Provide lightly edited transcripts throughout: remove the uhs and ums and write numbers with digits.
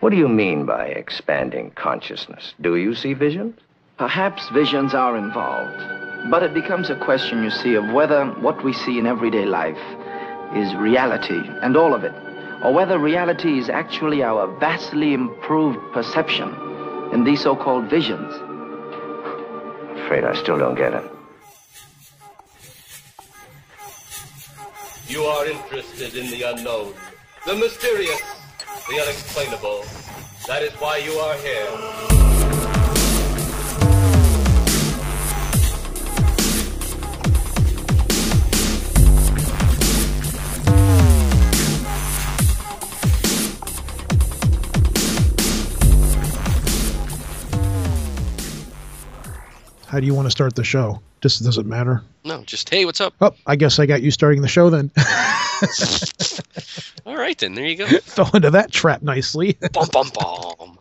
What do you mean by expanding consciousness? Do you see visions? Perhaps visions are involved, but it becomes a question, you see, of whether what we see in everyday life is reality, and all of it, or whether reality is actually our vastly improved perception in these so-called visions. Afraid I still don't get it. You are interested in the unknown, the mysterious, the unexplainable. That is why you are here. How do you want to start the show? Just doesn't matter. No, just, hey, what's up? Oh, I guess I got you starting the show then. All right, then. There you go. Fell into that trap nicely. Bum, bum, bum.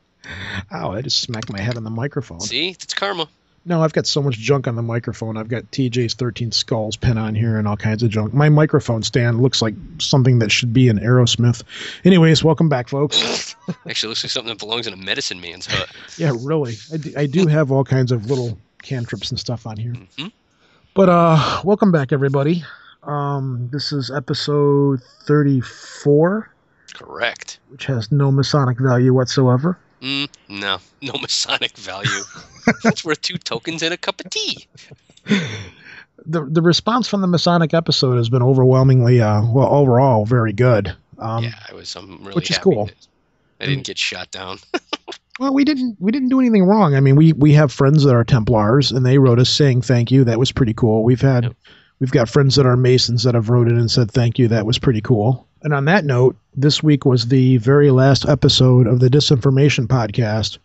Ow, I just smacked my head on the microphone. See? It's karma. No, I've got so much junk on the microphone. I've got TJ's 13 Skulls pin on here and all kinds of junk. My microphone stand looks like something that should be in Aerosmith. Anyways, welcome back, folks. Actually, looks like something that belongs in a medicine man's hut. Yeah, really. I do have all kinds of little cantrips and stuff on here. Mm-hmm. But welcome back, everybody. This is episode 34. Correct. Which has no Masonic value whatsoever. No Masonic value. That's worth 2 tokens and a cup of tea. The response from the Masonic episode has been overwhelmingly, overall, very good. I'm really which is happy cool. I didn't get shot down. Well, we didn't do anything wrong. I mean, we have friends that are Templars, and they wrote us saying thank you. That was pretty cool. We've got friends that are Masons that have wrote it and said thank you. That was pretty cool. And on that note, this week was the very last episode of the Disinformation Podcast,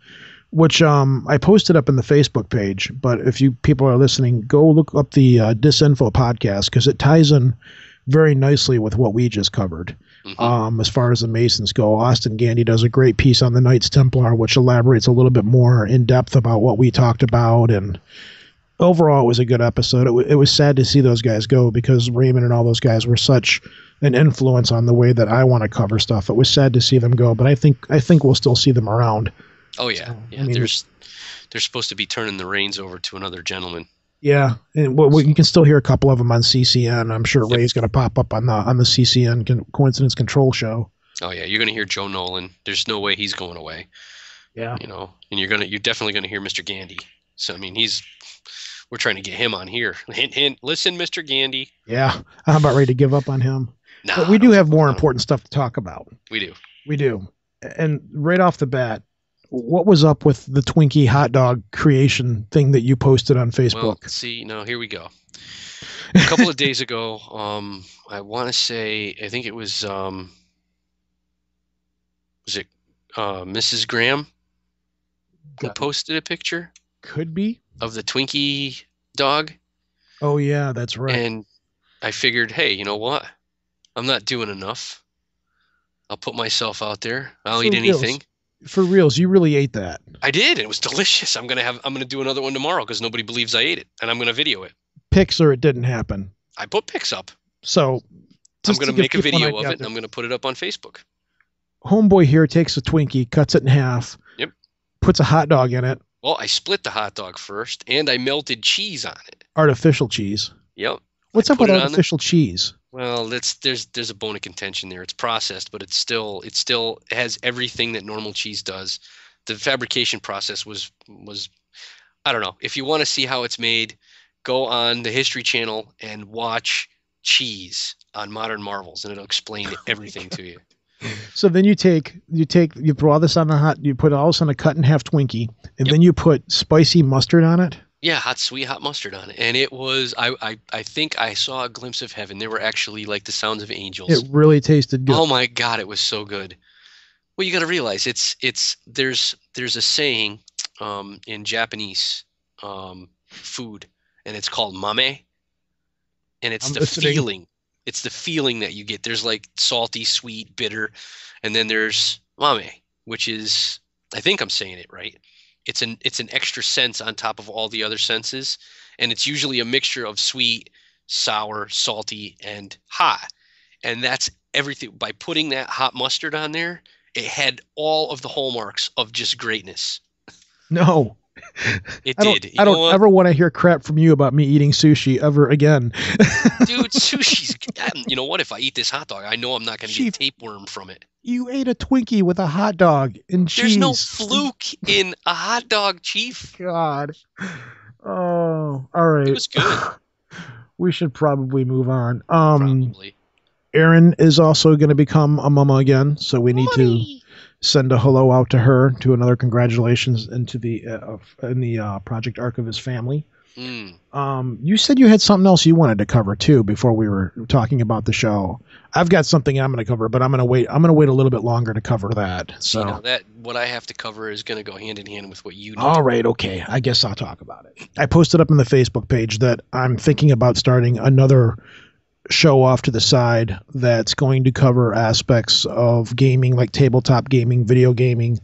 which I posted up in the Facebook page. But if you people are listening, go look up the Disinfo Podcast because it ties in very nicely with what we just covered. Mm-hmm. As far as the Masons go, Austin Gandy does a great piece on the Knights Templar, which elaborates a little bit more in depth about what we talked about. And overall, it was a good episode. It was sad to see those guys go because Raymond and all those guys were such an influence on the way that I want to cover stuff. It was sad to see them go, but I think we'll still see them around. Oh yeah, so, yeah. I mean, they're supposed to be turning the reins over to another gentleman. Yeah, and you can still hear a couple of them on CCN. I'm sure Ray's going to pop up on the CCN Coincidence Control show. Oh yeah, you're going to hear Joe Nolan. There's no way he's going away. Yeah, and you're definitely going to hear Mr. Gandy. So I mean, we're trying to get him on here. Hint, hint. Listen, Mr. Gandy. Yeah, I'm about ready to give up on him. Nah, but we do have more important stuff to talk about. We do. And right off the bat, what was up with the Twinkie hot dog creation thing that you posted on Facebook? Well, see, now here we go. A couple of days ago, I want to say, I think it was it Mrs. Graham who posted a picture? Could be. Of the Twinkie dog. Oh, yeah, that's right. And I figured, hey, you know what? I'm not doing enough. I'll put myself out there. I'll eat anything. For reals, you really ate that. I did. It was delicious. I'm gonna do another one tomorrow because nobody believes I ate it, and I'm gonna video it. Pics or it didn't happen. I put pics up. So I'm gonna make a video of it, and I'm gonna put it up on Facebook. Homeboy here takes a Twinkie, cuts it in half. Yep. Puts a hot dog in it. Well, I split the hot dog first, and I melted cheese on it. Artificial cheese. Yep. What's up with artificial cheese? Well, there's a bone of contention there. It's processed, but it still has everything that normal cheese does. The fabrication process was I don't know. If you want to see how it's made, go on the History Channel and watch Cheese on Modern Marvels, and it'll explain everything to you. So then you put all this on you put all this on a cut in half Twinkie, and then you put spicy mustard on it. Yeah, sweet hot mustard on it. And it was, I think I saw a glimpse of heaven. There were actually like the sounds of angels. It really tasted good. Oh my God, it was so good. Well, you got to realize there's a saying in Japanese food, and it's called mame. And it's feeling. It's the feeling that you get. There's like salty, sweet, bitter. And then there's mame, which is, I think I'm saying it right. It's an extra sense on top of all the other senses, and it's usually a mixture of sweet, sour, salty, and hot. And that's everything. By putting that hot mustard on there, It had all of the hallmarks of just greatness. No. It I did. I don't ever want to hear crap from you about me eating sushi ever again. Dude, sushi's... You know what? If I eat this hot dog, I know I'm not going to get tapeworm from it. You ate a Twinkie with a hot dog and cheese. There's no fluke in a hot dog, Chief. God. Oh, all right. It was good. We should probably move on. Probably. Erin is also going to become a mama again, so we need to send a hello out to her, to another congratulations into the Project Archivist family. You said you had something else you wanted to cover too before we were talking about the show. I've got something I'm going to cover, but I'm going to wait. I'm going to wait a little bit longer to cover that. So that what I have to cover is going to go hand in hand with what you need. All right, okay. I guess I'll talk about it. I posted up on the Facebook page that I'm thinking about starting another show off to the side that's going to cover aspects of gaming, like tabletop gaming, video gaming,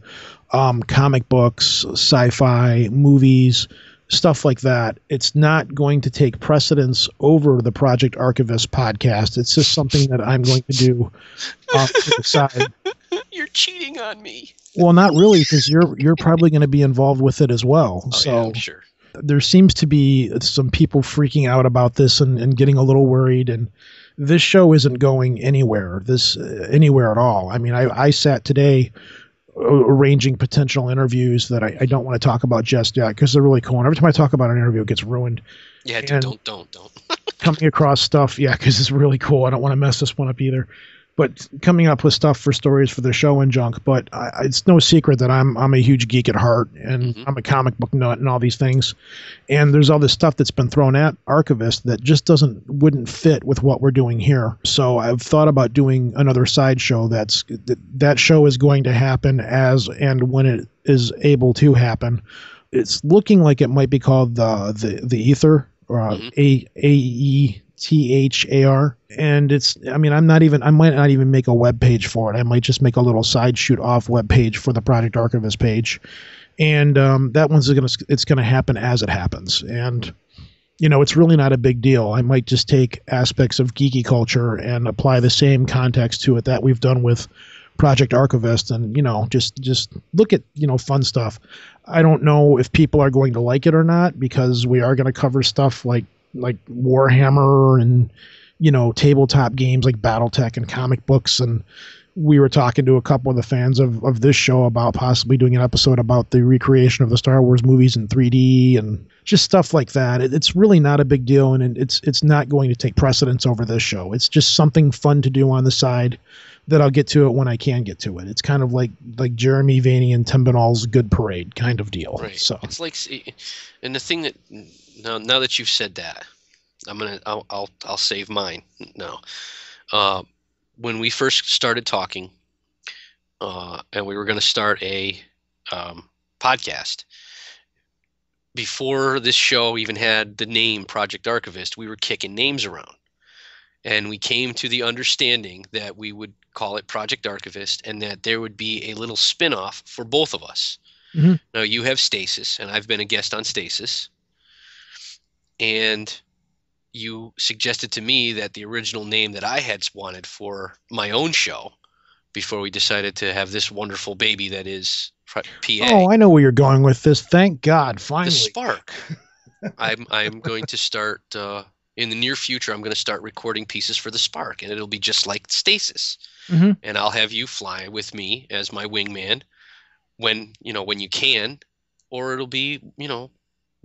comic books, sci-fi, movies, stuff like that. It's not going to take precedence over the Project Archivist podcast. It's just something that I'm going to do off to the side. You're cheating on me. Well, not really, because you're probably going to be involved with it as well. Oh, so yeah, I'm sure. There seems to be some people freaking out about this and getting a little worried, and this show isn't going anywhere at all. I mean, I sat today arranging potential interviews that I don't want to talk about just yet because they're really cool. And every time I talk about an interview, it gets ruined. Yeah, dude, don't. Coming across stuff, yeah, because it's really cool. I don't want to mess this one up either. But coming up with stuff for stories for the show and junk. But it's no secret that I'm a huge geek at heart, and I'm a comic book nut and all these things. And there's all this stuff that's been thrown at Archivist that just wouldn't fit with what we're doing here. So I've thought about doing another side show that show is going to happen as and when it is able to happen. It's looking like it might be called the Ether, or AETHAR. And I might not even make a web page for it. I might just make a little side shoot off web page for the Project Archivist page. And that one's it's going to happen as it happens. And, it's really not a big deal. I might just take aspects of geeky culture and apply the same context to it that we've done with Project Archivist, and, just look at, fun stuff. I don't know if people are going to like it or not, because we are going to cover stuff like Warhammer and, tabletop games like BattleTech and comic books. And we were talking to a couple of the fans of this show about possibly doing an episode about the recreation of the Star Wars movies in 3D and just stuff like that. It's really not a big deal, and it's not going to take precedence over this show. It's just something fun to do on the side that I'll get to it when I can get to it. It's kind of like Jeremy Vaney and Tim Binnall's Good Parade kind of deal. Right. So it's like, and the thing that now that you've said that, I'll save mine now. When we first started talking, and we were going to start a podcast, before this show even had the name Project Archivist, we were kicking names around. And we came to the understanding that we would call it Project Archivist, and that there would be a little spin-off for both of us. Mm-hmm. Now, you have Stasis, and I've been a guest on Stasis. And you suggested to me that the original name that I had wanted for my own show, before we decided to have this wonderful baby that is PA. Oh, I know where you're going with this. Thank God, finally. The Spark. I'm going to start... in the near future, I'm going to start recording pieces for the Spark, and it'll be just like Stasis. Mm-hmm. And I'll have you fly with me as my wingman when you can, or it'll be,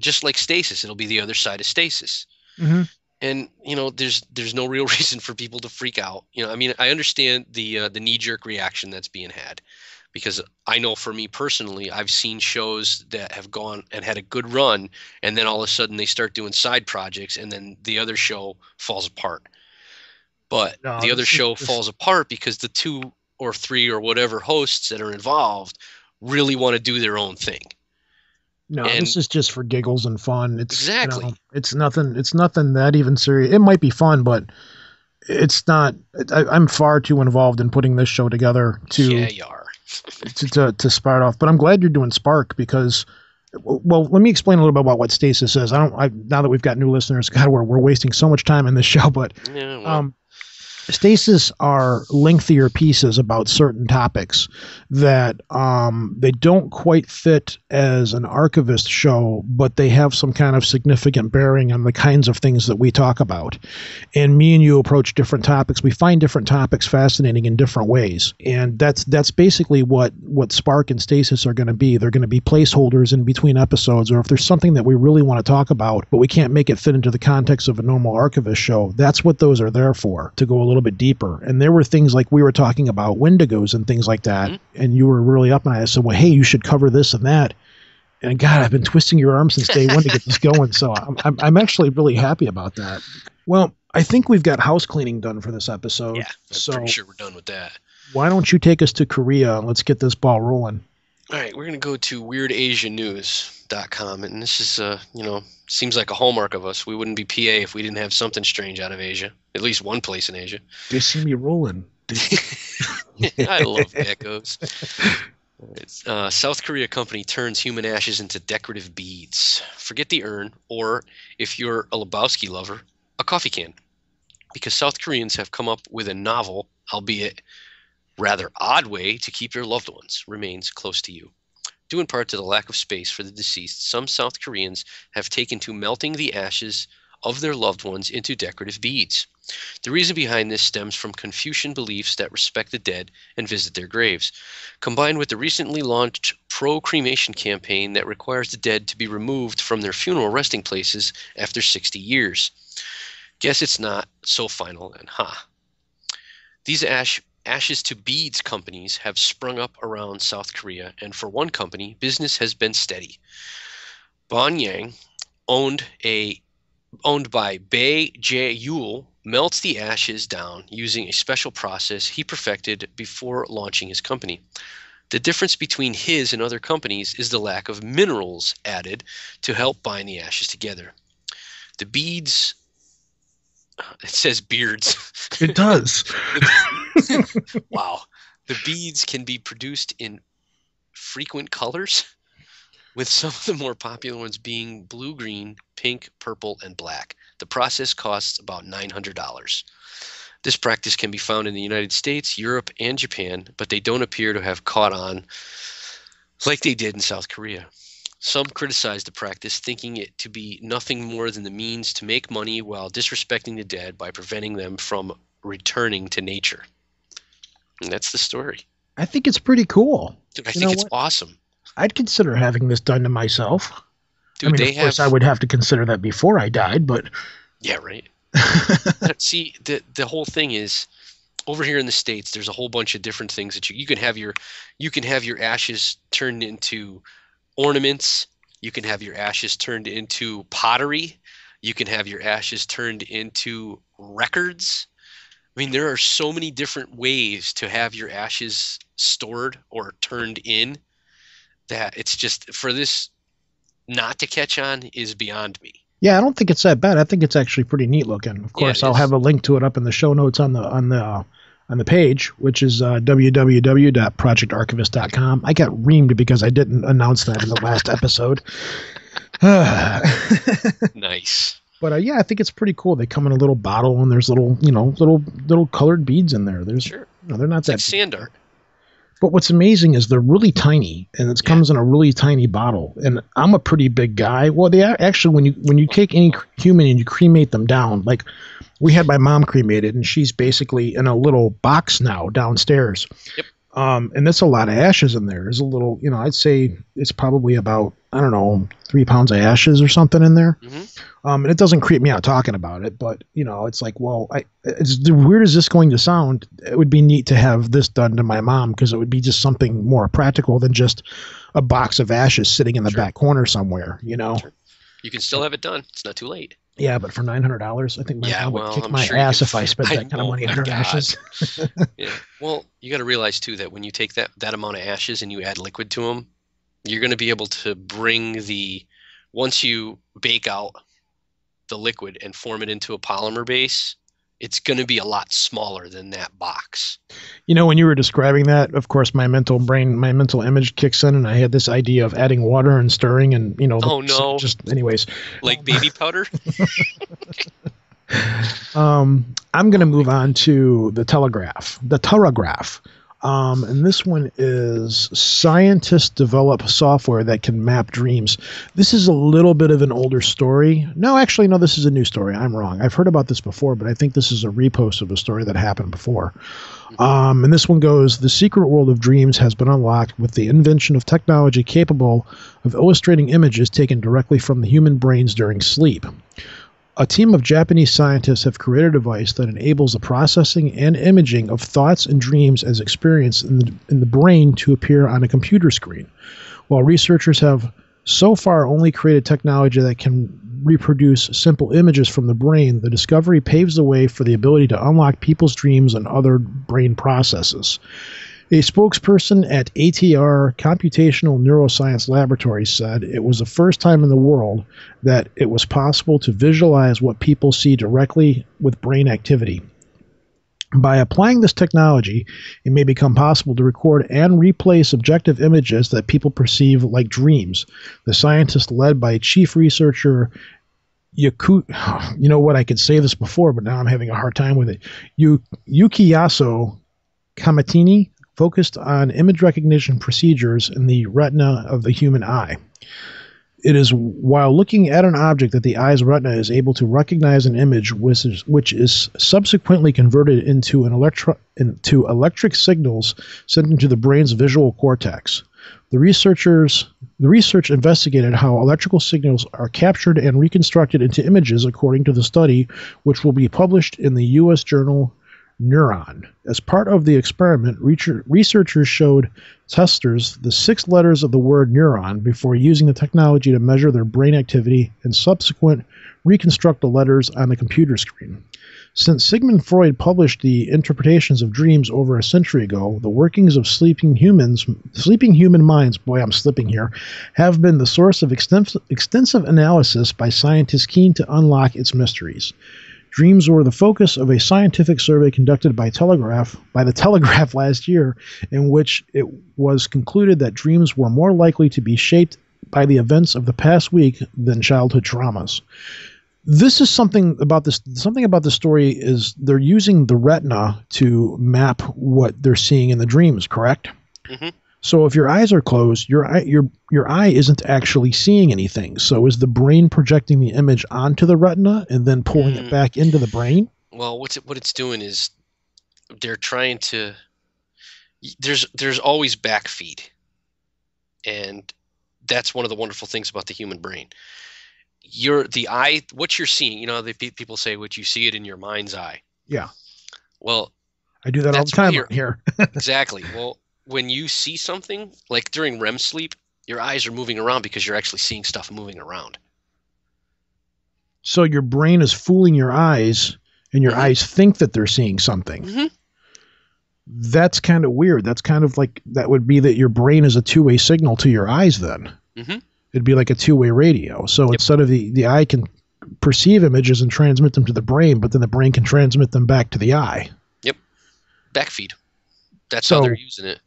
just like Stasis. It'll be the other side of Stasis. Mm-hmm. And, there's no real reason for people to freak out. I understand the knee-jerk reaction that's being had, because I know for me personally, I've seen shows that have gone and had a good run, and then all of a sudden they start doing side projects, and then the other show falls apart. But the other show falls apart because the 2 or 3 or whatever hosts that are involved really want to do their own thing. No, this is just for giggles and fun. It's exactly. It's nothing that even serious. It might be fun, but it's not. I'm far too involved in putting this show together to. Yeah, you are. to start off, but I'm glad you're doing Spark, because, well, let me explain a little bit about what Stasis is. Now that we've got new listeners, God, we're wasting so much time in this show, but Stasis are lengthier pieces about certain topics that they don't quite fit as an archivist show, but they have some kind of significant bearing on the kinds of things that we talk about. And me and you approach different topics. We find different topics fascinating in different ways. And that's basically what Spark and Stasis are going to be. They're going to be placeholders in between episodes, or if there's something that we really want to talk about, but we can't make it fit into the context of a normal archivist show, that's what those are there for, to go a little bit deeper. And there were things like we were talking about Wendigos and things like that, and you were really up on it. I said, well, hey, you should cover this and that. And God, I've been twisting your arm since day one to get this going. So I'm actually really happy about that. Well, I think we've got house cleaning done for this episode. Yeah, I'm pretty sure we're done with that. Why don't you take us to Korea and let's get this ball rolling? All right, we're going to go to weirdasianews.com, and this is, seems like a hallmark of us. We wouldn't be PA if we didn't have something strange out of Asia, at least one place in Asia. They see me rolling. I love geckos. South Korea company turns human ashes into decorative beads. Forget the urn, or if you're a Lebowski lover, a coffee can. Because South Koreans have come up with a novel, albeit rather odd way to keep your loved ones remains close to you. Due in part to the lack of space for the deceased, some South Koreans have taken to melting the ashes of their loved ones into decorative beads. The reason behind this stems from Confucian beliefs that respect the dead and visit their graves, combined with the recently launched pro-cremation campaign that requires the dead to be removed from their funeral resting places after 60 years. Guess it's not so final and These ashes to beads companies have sprung up around South Korea, and for one company, business has been steady. Bonyang, owned by Bae Jae-yul, melts the ashes down using a special process he perfected before launching his company. The difference between his and other companies is the lack of minerals added to help bind the ashes together. The beads, it says beards. It does. Wow. The beads can be produced in frequent colors, with some of the more popular ones being blue, green, pink, purple, and black. The process costs about $900. This practice can be found in the United States, Europe, and Japan, but they don't appear to have caught on like they did in South Korea. Some criticize the practice, thinking it to be nothing more than the means to make money while disrespecting the dead by preventing them from returning to nature. And that's the story. I think it's pretty cool. Dude, I think it's awesome. I'd consider having this done to myself. Dude, of course, I would have to consider that before I died, but... Yeah, right. See, the whole thing is, over here in the States, there's a whole bunch of different things that you can have your ashes turned into ornaments. You can have your ashes turned into pottery. You can have your ashes turned into records. I mean, there are so many different ways to have your ashes stored or turned in that it's just, for this not to catch on is beyond me. Yeah, I don't think it's that bad. I think it's actually pretty neat looking. Of course, I'll have a link to it up in the show notes on the page, which is www.projectarchivist.com. I got reamed because I didn't announce that in the last episode. Nice. But yeah, I think it's pretty cool. They come in a little bottle, and there's little colored beads in there. They're not that like sand art. But what's amazing is they're really tiny, and it comes in a really tiny bottle. And I'm a pretty big guy. Well, they actually, when you take any human and you cremate them down, like we had my mom cremated, and she's basically in a little box now downstairs. Yep. And there's a lot of ashes in there. There's a little, I'd say it's probably about, 3 pounds of ashes or something in there. Mm-hmm. And it doesn't creep me out talking about it, but it's like, well, as weird as this going to sound, it would be neat to have this done to my mom, because it would be just something more practical than just a box of ashes sitting in the back corner somewhere, Sure. You can still have it done. It's not too late. Yeah, but for $900, I think my mom would kick my sure ass if I spent that kind of money on her ashes. Yeah. Well, you got to realize too that when you take that amount of ashes and you add liquid to them, you're going to be able to bring once you bake out the liquid and form it into a polymer base, it's going to be a lot smaller than that box. When you were describing that, of course, my mental image kicks in, and I had this idea of adding water and stirring, and oh no, just anyways, like baby powder. I'm going to move on to the telegraph. And this one is scientists develop software that can map dreams. This is a little bit of an older story. No, actually, no, this is a new story. I'm wrong. I've heard about this before, but I think this is a repost of a story that happened before. And this one goes, the secret world of dreams has been unlocked with the invention of technology capable of illustrating images taken directly from the human brains during sleep. A team of Japanese scientists have created a device that enables the processing and imaging of thoughts and dreams as experienced in the brain to appear on a computer screen. While researchers have so far only created technology that can reproduce simple images from the brain, the discovery paves the way for the ability to unlock people's dreams and other brain processes. A spokesperson at ATR Computational Neuroscience Laboratory said it was the first time in the world that it was possible to visualize what people see directly with brain activity. By applying this technology, it may become possible to record and replay subjective images that people perceive like dreams. The scientist, led by chief researcher you know what, I could say this before, but now I'm having a hard time with it. Yukiyasu Kamatini, focused on image recognition procedures in the retina of the human eye. It is while looking at an object that the eye's retina is able to recognize an image which is subsequently converted into electric signals sent into the brain's visual cortex. The research investigated how electrical signals are captured and reconstructed into images according to the study, which will be published in the U.S. journal Neuron. As part of the experiment, researchers showed testers the 6 letters of the word neuron before using the technology to measure their brain activity and subsequent reconstruct the letters on the computer screen. Since Sigmund Freud published the interpretations of dreams over a century ago, the workings of sleeping human minds, boy, I'm slipping here, have been the source of extensive analysis by scientists keen to unlock its mysteries. Dreams were the focus of a scientific survey conducted by the Telegraph last year, in which it was concluded that dreams were more likely to be shaped by the events of the past week than childhood traumas. This is something about the story is they're using the retina to map what they're seeing in the dreams, correct? Mm-hmm. So if your eyes are closed, your eye isn't actually seeing anything. So is the brain projecting the image onto the retina and then pulling it back into the brain? Well, what it's doing is they're trying to. There's always backfeed, and that's one of the wonderful things about the human brain. The eye, what you're seeing. You know, people say what you see it in your mind's eye. Yeah. Well, I do that all the time here. Exactly. Well, when you see something, like during REM sleep, your eyes are moving around because you're actually seeing stuff moving around. So your brain is fooling your eyes, and your eyes think that they're seeing something. Mm-hmm. That's kind of weird. That's kind of like, that would be that your brain is a two-way signal to your eyes then. Mm-hmm. It'd be like a two-way radio. So instead of the eye can perceive images and transmit them to the brain, but then the brain can transmit them back to the eye. Yep. Backfeed. That's how they're using it.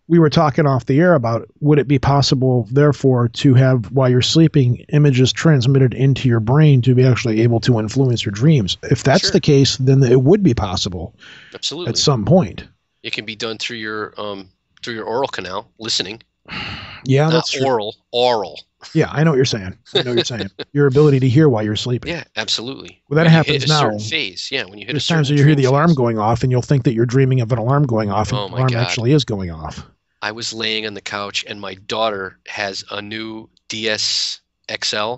We were talking off the air about, would it be possible, therefore, to have, while you're sleeping, images transmitted into your brain to be actually able to influence your dreams? If that's the case, then it would be possible. Absolutely. At some point. It can be done through your oral canal, listening. Yeah, that's true. Oral. Yeah, I know what you're saying. Your ability to hear while you're sleeping. Yeah, absolutely. Well, that happens now. Certain phase. Yeah, when you hit There's times that you hear the alarm going off, and you'll think that you're dreaming of an alarm going off, and the alarm actually is going off. I was laying on the couch, and my daughter has a new DS XL,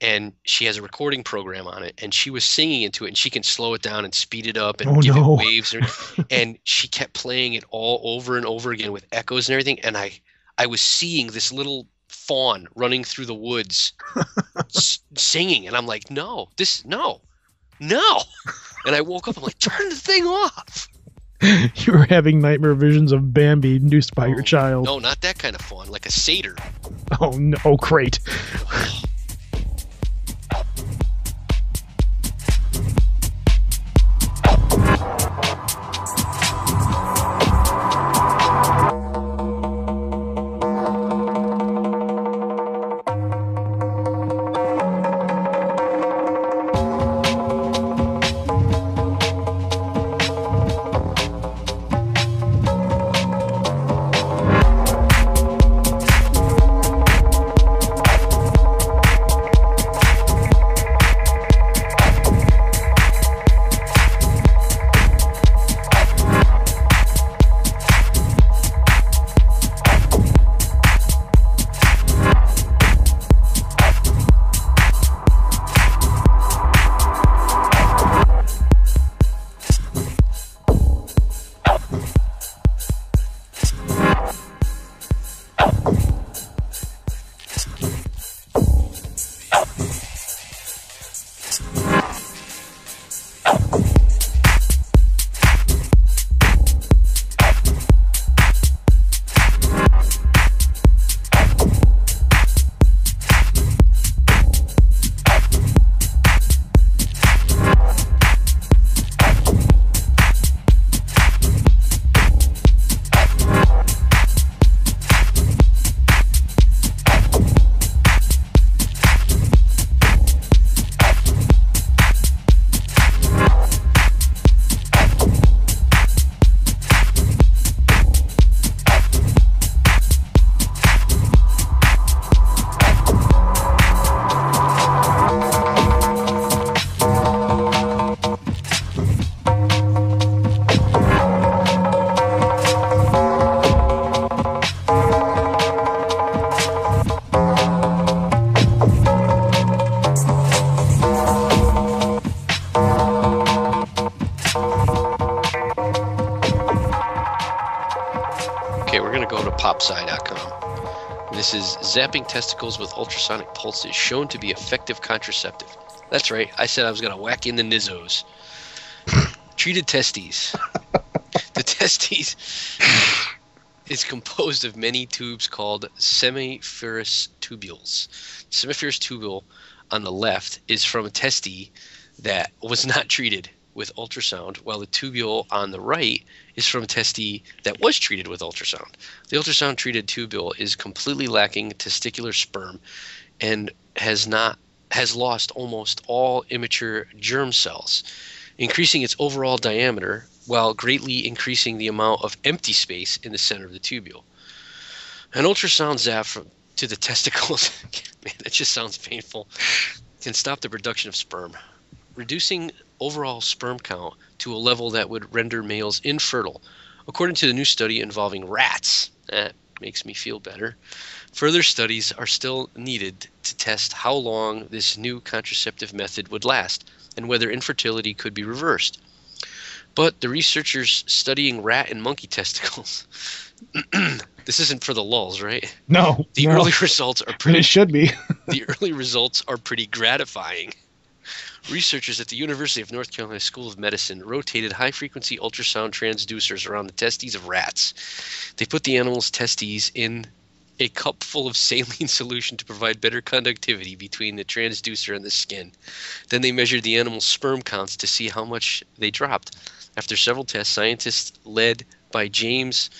and she has a recording program on it, and she was singing into it, and she can slow it down and speed it up and give it waves, and she kept playing it all over and over again with echoes and everything, and I was seeing this little fawn running through the woods singing, and I'm like, no. And I woke up, I'm like, turn the thing off. You were having nightmare visions of Bambi induced by your child. No, not that kind of fawn, like a satyr. Oh, no, great. This is zapping testicles with ultrasonic pulses shown to be effective contraceptive. That's right. I said I was going to whack in the nizzos. Treated testes. The testes is composed of many tubes called seminiferous tubules. Seminiferous tubule on the left is from a testis that was not treated with ultrasound, while the tubule on the right is from a testis that was treated with ultrasound. The ultrasound-treated tubule is completely lacking testicular sperm and has lost almost all immature germ cells, increasing its overall diameter while greatly increasing the amount of empty space in the center of the tubule. An ultrasound zap to the testicles, man, that just sounds painful, can stop the production of sperm, reducing overall sperm count to a level that would render males infertile, according to the new study involving rats. That makes me feel better. Further studies are still needed to test how long this new contraceptive method would last and whether infertility could be reversed. But the researchers studying rat and monkey testicles, this isn't for the lulz, right? No. The early results are pretty. It should be. The early results are pretty gratifying. Researchers at the University of North Carolina School of Medicine rotated high-frequency ultrasound transducers around the testes of rats. They put the animals' testes in a cup full of saline solution to provide better conductivity between the transducer and the skin. Then they measured the animals' sperm counts to see how much they dropped. After several tests, scientists led by James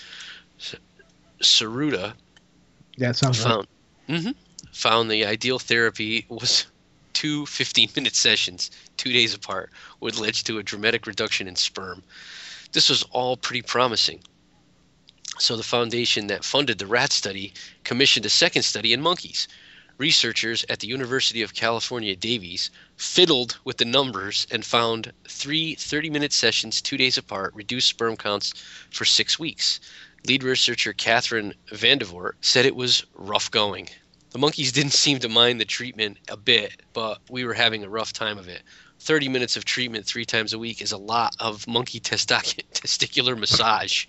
Saruta found the ideal therapy was 2 15-minute sessions, 2 days apart, would lead to a dramatic reduction in sperm. This was all pretty promising. So the foundation that funded the rat study commissioned a second study in monkeys. Researchers at the University of California, Davies, fiddled with the numbers and found 3 30-minute sessions 2 days apart reduced sperm counts for 6 weeks. Lead researcher Catherine Vandevort said it was rough going. The monkeys didn't seem to mind the treatment a bit, but we were having a rough time of it. 30 minutes of treatment 3 times a week is a lot of monkey testicular massage.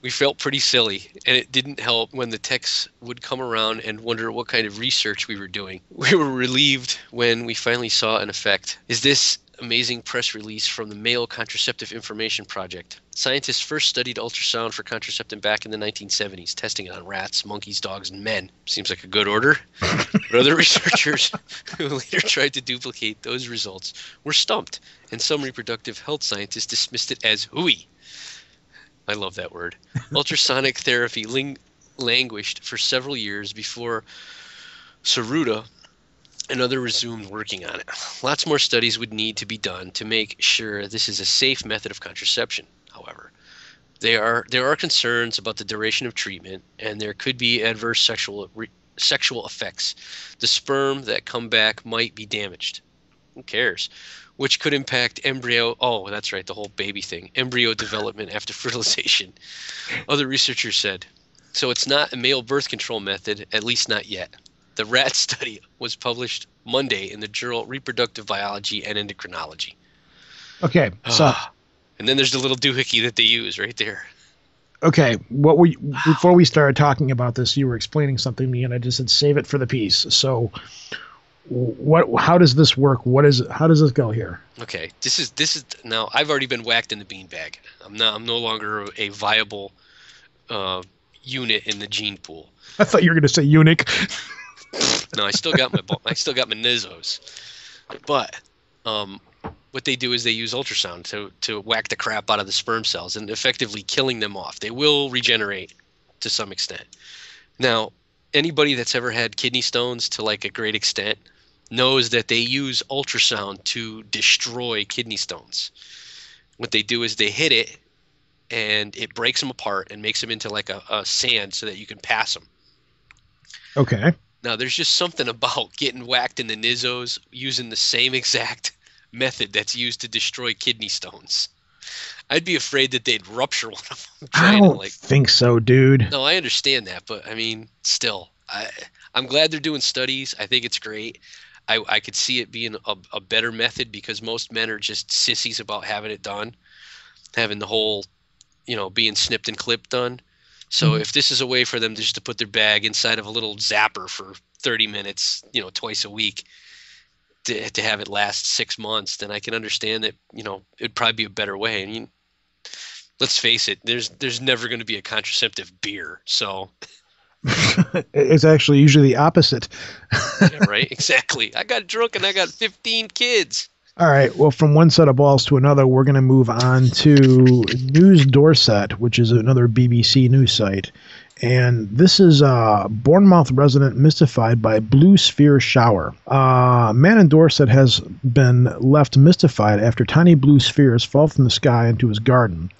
We felt pretty silly, and it didn't help when the techs would come around and wonder what kind of research we were doing. We were relieved when we finally saw an effect. Is this amazing press release from the Male Contraceptive Information Project? Scientists first studied ultrasound for contraception back in the 1970s, testing it on rats, monkeys, dogs, and men. Seems like a good order. But other researchers who later tried to duplicate those results were stumped, and some reproductive health scientists dismissed it as hooey. I love that word. Ultrasonic therapy languished for several years before Saruta and others resumed working on it. Lots more studies would need to be done to make sure this is a safe method of contraception, however. There are concerns about the duration of treatment, and there could be adverse sexual effects. The sperm that come back might be damaged. Who cares? Which could impact embryo. Oh, that's right, the whole baby thing. Embryo development after fertilization. Other researchers said. So it's not a male birth control method, at least not yet. The rat study was published Monday in the journal Reproductive Biology and Endocrinology. Okay, so. And then there's the little doohickey that they use right there. Okay, before we started talking about this, you were explaining something to me, and I just said save it for the piece. So. How does this work? How does this go here? Okay, this is now I've already been whacked in the beanbag. I'm no longer a viable unit in the gene pool. I thought you were going to say eunuch. No, I still got my nizzos. But what they do is they use ultrasound to whack the crap out of the sperm cells and effectively killing them off. They will regenerate to some extent. Now, anybody that's ever had kidney stones to like a great extent knows that they use ultrasound to destroy kidney stones. What they do is they hit it and it breaks them apart and makes them into like a sand so that you can pass them. Okay. Now there's just something about getting whacked in the nizzos using the same exact method that's used to destroy kidney stones. I'd be afraid that they'd rupture one of them. I don't think so, dude. No, I understand that, but I mean, still, I'm glad they're doing studies. I think it's great. I could see it being a better method because most men are just sissies about having it done, having the whole, being snipped and clipped done. So if this is a way for them just to put their bag inside of a little zapper for 30 minutes, twice a week to have it last 6 months, then I can understand that, it'd probably be a better way. I mean, let's face it, there's never going to be a contraceptive beer. So it's actually usually the opposite. yeah, right. Exactly. I got drunk and I got 15 kids. All right. Well, from one set of balls to another, we're going to move on to News Dorset, which is another BBC news site. And this is a Bournemouth resident mystified by blue sphere shower. A man in Dorset has been left mystified after tiny blue spheres fall from the sky into his garden.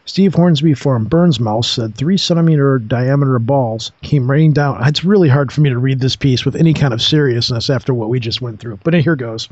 Steve Hornsby from Bournemouth said 3-centimeter diameter balls came raining down. It's really hard for me to read this piece with any kind of seriousness after what we just went through. But here goes.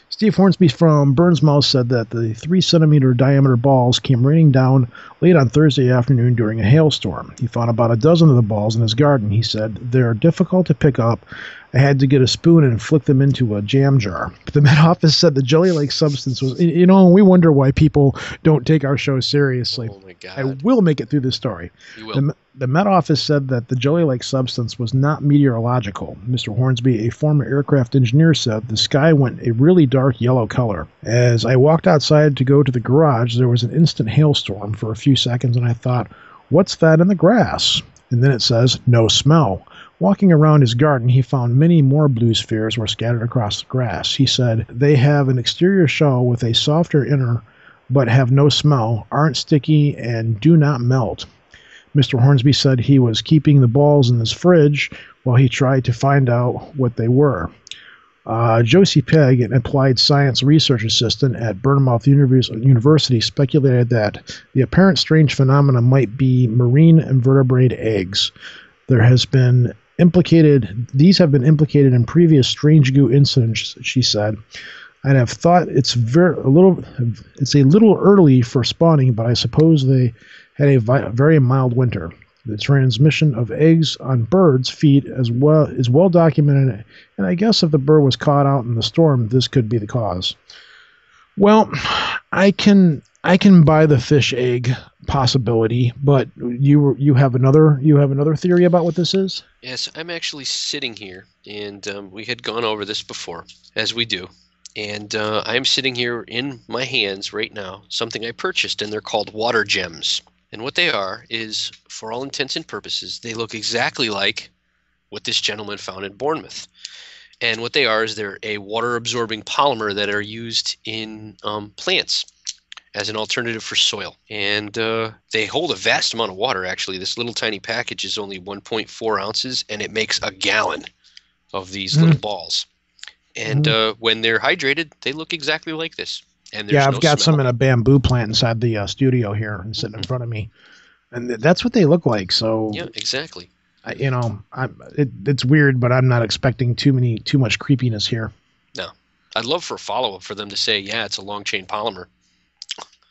Steve Hornsby from Bournemouth said that the 3-centimeter diameter balls came raining down late on Thursday afternoon during a hailstorm. He found about a dozen of the balls in his garden. He said, "They're difficult to pick up. I had to get a spoon and flick them into a jam jar." The Met Office said the jelly-like substance was, we wonder why people don't take our show seriously. Oh my God. I will make it through this story. You will. The Met Office said that the jelly-like substance was not meteorological. Mr. Hornsby, a former aircraft engineer, said the sky went a really dark yellow color. As I walked outside to go to the garage, there was an instant hailstorm for a few seconds, and I thought, what's that in the grass? And then it says, no smell. Walking around his garden, he found many more blue spheres were scattered across the grass. He said, they have an exterior shell with a softer inner, but have no smell, aren't sticky, and do not melt. Mr. Hornsby said he was keeping the balls in his fridge while he tried to find out what they were. Josie Pegg, an applied science research assistant at Bournemouth University, speculated that the apparent strange phenomena might be marine invertebrate eggs. These have been implicated in previous strange goo incidents, she said. I'd have thought it's a little early for spawning, but I suppose they had a very mild winter. The transmission of eggs on birds' feet is well documented, and I guess if the bird was caught out in the storm, this could be the cause. Well, I can buy the fish egg possibility, but you have another theory about what this is? Yes, I'm actually sitting here, and we had gone over this before, as we do. And I'm sitting here in my hands right now, something I purchased, and they're called water gems. And what they are is, for all intents and purposes, they look exactly like what this gentleman found in Bournemouth. And what they are is they're a water-absorbing polymer that are used in plants as an alternative for soil. And they hold a vast amount of water, actually. This little tiny package is only 1.4 ounces, and it makes a gallon of these little balls. And when they're hydrated, they look exactly like this. And there's I've got some in a bamboo plant inside the studio here and sitting in front of me. And that's what they look like. So yeah, exactly. It's weird, but I'm not expecting too much creepiness here. No. I'd love for a follow-up for them to say, yeah, it's a long-chain polymer.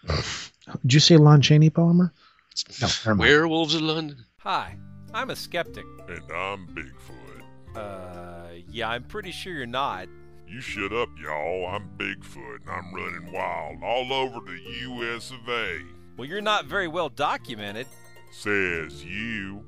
Did you say long-chain polymer? No, never mind. Werewolves of London. Hi, I'm a skeptic. And I'm Bigfoot. Yeah, I'm pretty sure you're not. You shut up, y'all. I'm Bigfoot, and I'm running wild all over the U.S. of A. Well, you're not very well documented. Says you.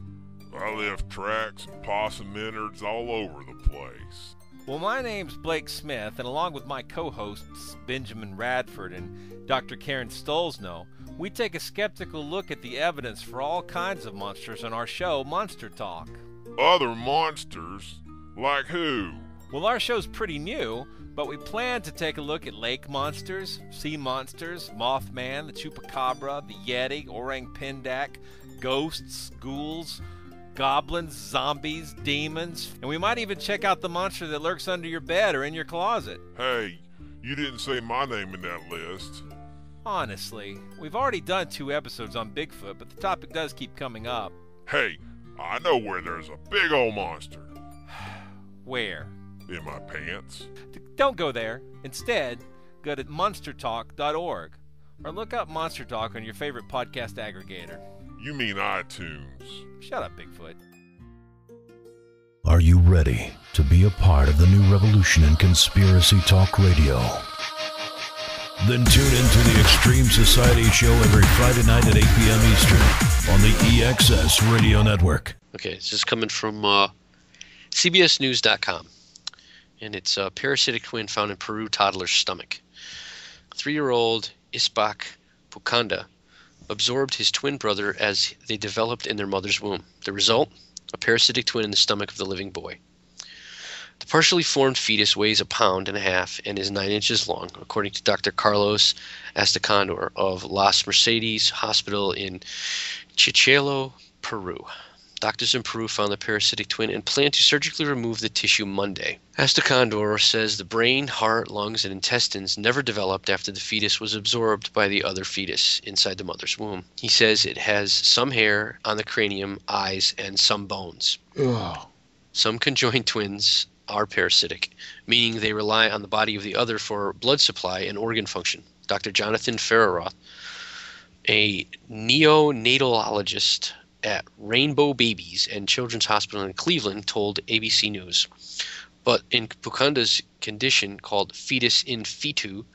I left tracks and possum innards all over the place. Well, my name's Blake Smith, and along with my co-hosts Benjamin Radford and Dr. Karen Stolzno, we take a skeptical look at the evidence for all kinds of monsters on our show, Monster Talk. Other monsters? Like who? Well, our show's pretty new, but we plan to take a look at lake monsters, sea monsters, Mothman, the Chupacabra, the Yeti, Orang Pindak, ghosts, ghouls, goblins, zombies, demons, and we might even check out the monster that lurks under your bed or in your closet. Hey, you didn't say my name in that list. Honestly, we've already done 2 episodes on Bigfoot, but the topic does keep coming up. Hey, I know where there's a big old monster. Where? In my pants. Don't go there. Instead, go to monstertalk.org or look up Monster Talk on your favorite podcast aggregator. You mean iTunes. Shut up, Bigfoot. Are you ready to be a part of the new revolution in conspiracy talk radio? Then tune into the Extreme Society Show every Friday night at 8 p.m. Eastern on the EXS Radio Network. Okay, this is coming from CBSNews.com. And it's a parasitic twin found in Peru toddler's stomach. 3-year-old Isbak Pukanda absorbed his twin brother as they developed in their mother's womb. The result? A parasitic twin in the stomach of the living boy. The partially formed fetus weighs 1.5 pounds and is 9 inches long, according to Dr. Carlos Astacandor of Las Mercedes Hospital in Chichelo, Peru. Doctors in Peru found the parasitic twin and plan to surgically remove the tissue Monday. Astacandor says the brain, heart, lungs, and intestines never developed after the fetus was absorbed by the other fetus inside the mother's womb. He says it has some hair on the cranium, eyes, and some bones. Ugh. Some conjoined twins are parasitic, meaning they rely on the body of the other for blood supply and organ function. Dr. Jonathan Ferraroth, a neonatologist at Rainbow Babies and Children's Hospital in Cleveland, told ABC News. But in Pukanda's condition called fetus in fetu,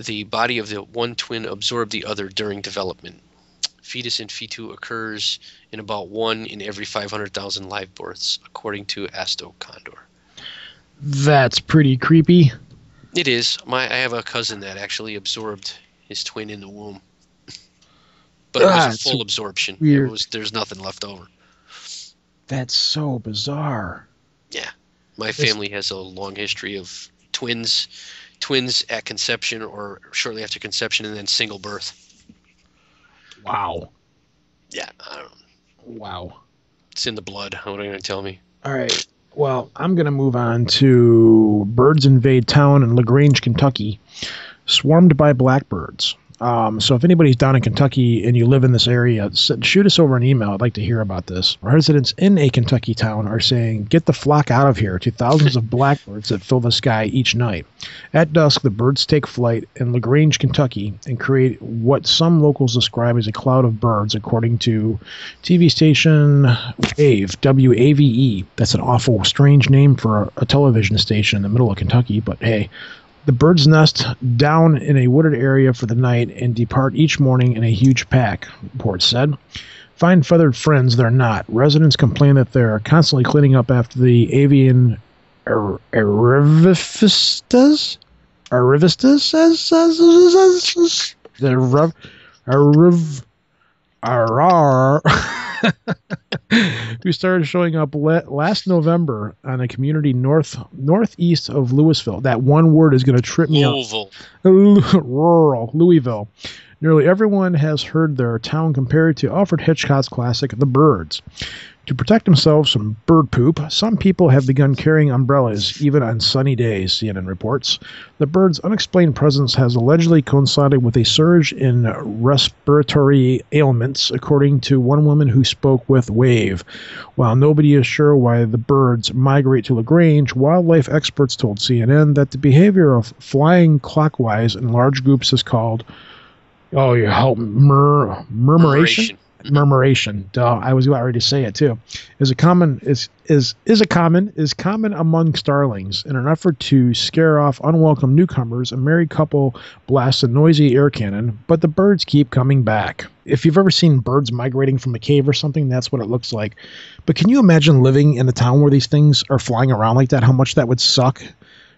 the body of the one twin absorbed the other during development. Fetus in fetu occurs in about 1 in every 500,000 live births, according to Astacandor. That's pretty creepy. It is. I have a cousin that actually absorbed his twin in the womb. But it was a full absorption. Weird. There's nothing left over. That's so bizarre. Yeah. My family has a long history of twins at conception or shortly after conception and then single birth. Wow. Yeah, I don't know. Wow. It's in the blood. What are you going to tell me? All right. Well, I'm going to move on to birds invade town in Grange, Kentucky, swarmed by blackbirds. So if anybody's down in Kentucky and you live in this area, shoot us over an email. I'd like to hear about this. Residents in a Kentucky town are saying, get the flock out of here, to thousands of blackbirds that fill the sky each night. At dusk, the birds take flight in LaGrange, Kentucky, and create what some locals describe as a cloud of birds, according to TV station WAVE, W-A-V-E. That's an awful, strange name for a television station in the middle of Kentucky, but hey. The birds nest down in a wooded area for the night and depart each morning in a huge pack, reports said. Fine feathered friends, they're not. Residents complain that they're constantly cleaning up after the avian Arrivistas? Who started showing up last November on a community northeast of Louisville. That one word is going to trip me up. Rural Louisville. Nearly everyone has heard their town compared to Alfred Hitchcock's classic The Birds. To protect themselves from bird poop, some people have begun carrying umbrellas even on sunny days, CNN reports. The birds' unexplained presence has allegedly coincided with a surge in respiratory ailments, according to one woman who spoke with WAVE. While nobody is sure why the birds migrate to LaGrange, wildlife experts told CNN that the behavior of flying clockwise in large groups is called murmuration. Murmuration. Duh, I was about ready to say it too. Is common among starlings. In an effort to scare off unwelcome newcomers, a married couple blasts a noisy air cannon, but the birds keep coming back. If you've ever seen birds migrating from a cave or something, that's what it looks like. But can you imagine living in a town where these things are flying around like that? How much that would suck?